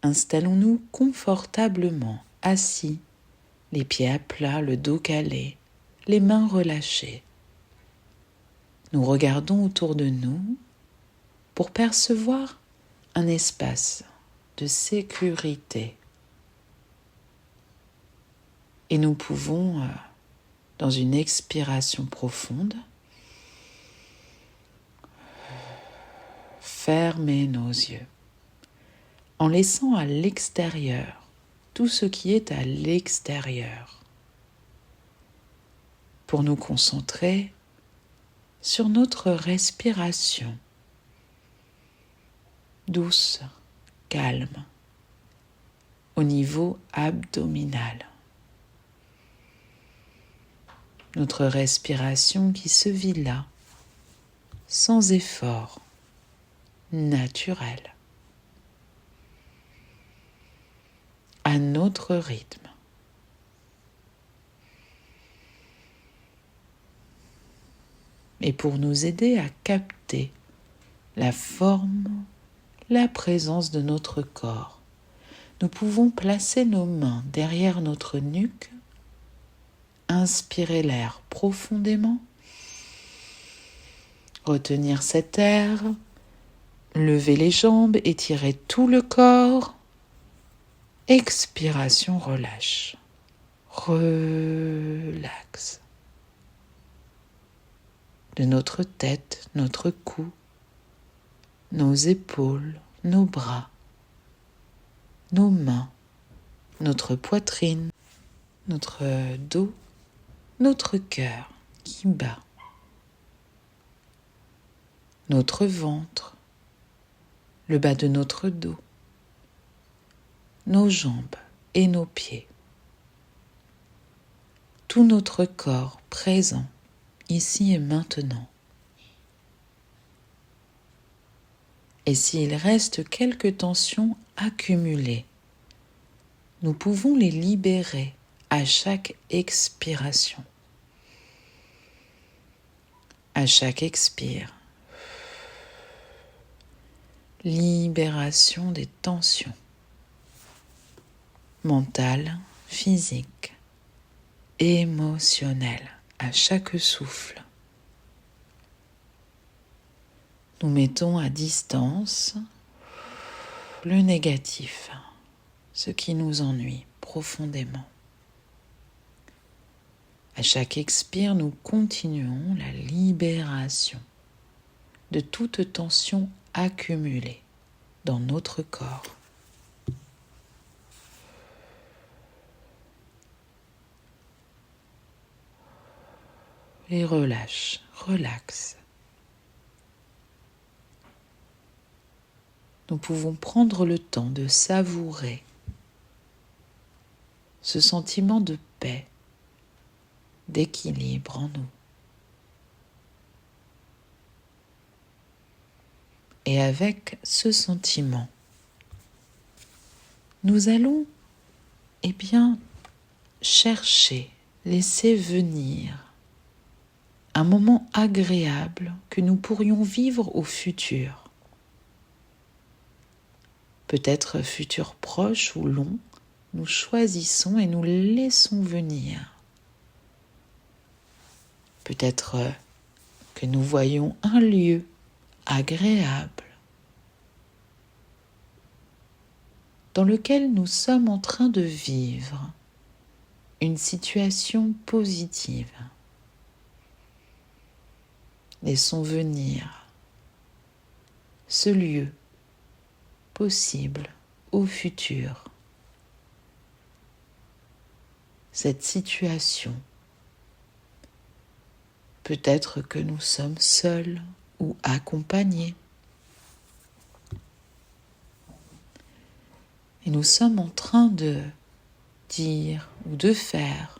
Installons-nous confortablement, assis, les pieds à plat, le dos calé, les mains relâchées. Nous regardons autour de nous pour percevoir un espace de sécurité. Et nous pouvons, dans une expiration profonde, fermer nos yeux en laissant à l'extérieur tout ce qui est à l'extérieur pour nous concentrer sur notre respiration douce, calme, au niveau abdominal. Notre respiration qui se vit là, sans effort, naturel, à notre rythme. Et pour nous aider à capter la forme, la présence de notre corps, nous pouvons placer nos mains derrière notre nuque, inspirer l'air profondément, retenir cet air, lever les jambes, étirer tout le corps. Expiration, relâche. Relaxe. De notre tête, notre cou, nos épaules, nos bras, nos mains, notre poitrine, notre dos, notre cœur qui bat, notre ventre, le bas de notre dos, nos jambes et nos pieds. Tout notre corps présent, ici et maintenant. Et s'il reste quelques tensions accumulées, nous pouvons les libérer à chaque expiration. À chaque expire, libération des tensions mentales, physiques, émotionnelles à chaque souffle. Nous mettons à distance le négatif, ce qui nous ennuie profondément. À chaque expire, nous continuons la libération de toute tension accumulée dans notre corps. Et relâche, relaxe. Nous pouvons prendre le temps de savourer ce sentiment de paix, d'équilibre en nous. Et avec ce sentiment, nous allons, chercher, laisser venir un moment agréable que nous pourrions vivre au futur. Peut-être futur proche ou long, nous choisissons et nous laissons venir. Peut-être que nous voyons un lieu agréable dans lequel nous sommes en train de vivre une situation positive. Laissons venir ce lieu possible au futur. Cette situation. Peut-être que nous sommes seuls ou accompagnés. Et nous sommes en train de dire ou de faire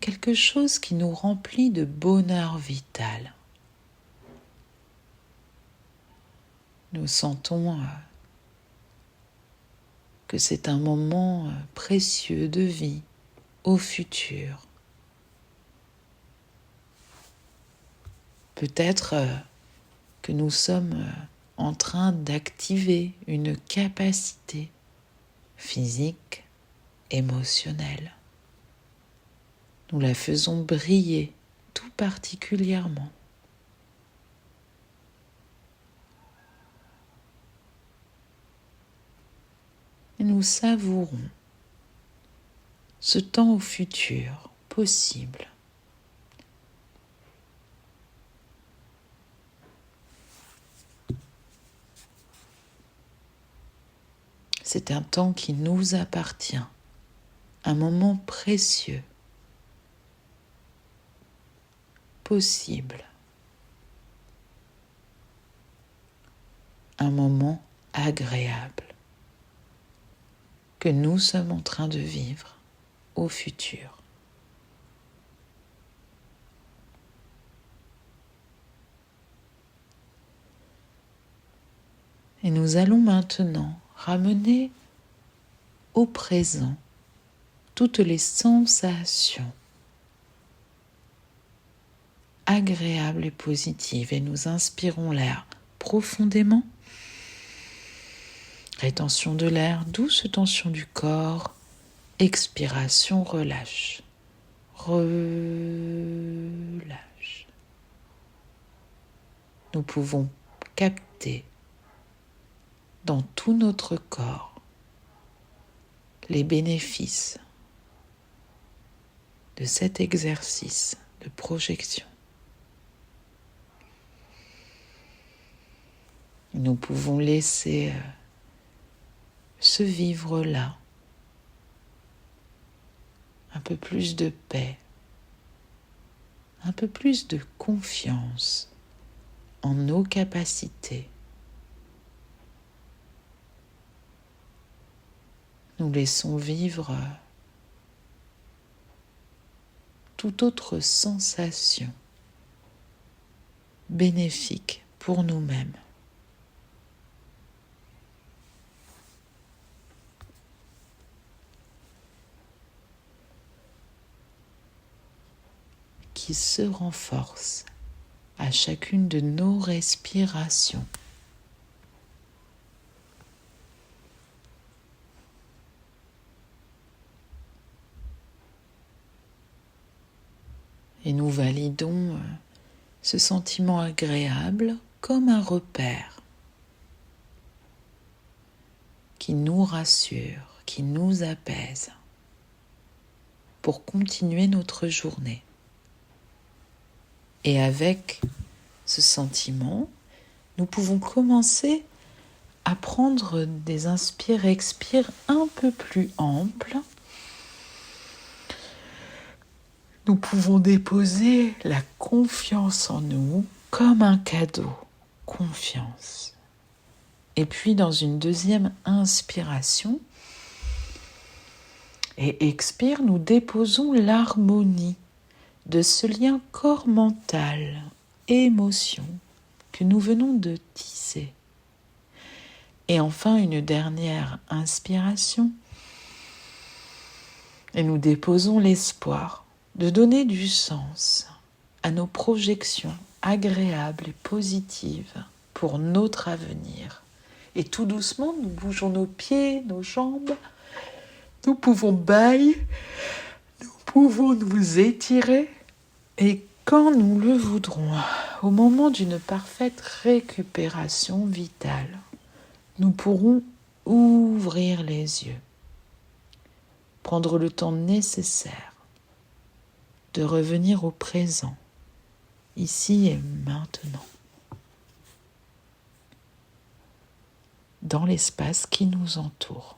quelque chose qui nous remplit de bonheur vital. Nous sentons que c'est un moment précieux de vie au futur. Peut-être que nous sommes en train d'activer une capacité physique, émotionnelle. Nous la faisons briller tout particulièrement. Et nous savourons ce temps au futur possible. C'est un temps qui nous appartient, un moment précieux, possible, un moment agréable que nous sommes en train de vivre au futur. Et nous allons maintenant ramener au présent toutes les sensations agréables et positives et nous inspirons l'air profondément. Rétention de l'air, douce tension du corps, expiration, relâche. Relâche. Nous pouvons capter dans tout notre corps les bénéfices de cet exercice de projection. Nous pouvons laisser ce vivre-là un peu plus de paix, un peu plus de confiance en nos capacités. Nous laissons vivre toute autre sensation bénéfique pour nous-mêmes. Qui se renforce à chacune de nos respirations. Et nous validons ce sentiment agréable comme un repère qui nous rassure, qui nous apaise pour continuer notre journée. Et avec ce sentiment, nous pouvons commencer à prendre des inspire-expire un peu plus amples. Nous pouvons déposer la confiance en nous comme un cadeau. Confiance. Et puis dans une deuxième inspiration et expire, nous déposons l'harmonie de ce lien corps-mental, émotion que nous venons de tisser. Et enfin une dernière inspiration et nous déposons l'espoir de donner du sens à nos projections agréables et positives pour notre avenir. Et tout doucement, nous bougeons nos pieds, nos jambes, nous pouvons bailler, nous pouvons nous étirer et quand nous le voudrons, au moment d'une parfaite récupération vitale, nous pourrons ouvrir les yeux, prendre le temps nécessaire de revenir au présent, ici et maintenant, dans l'espace qui nous entoure.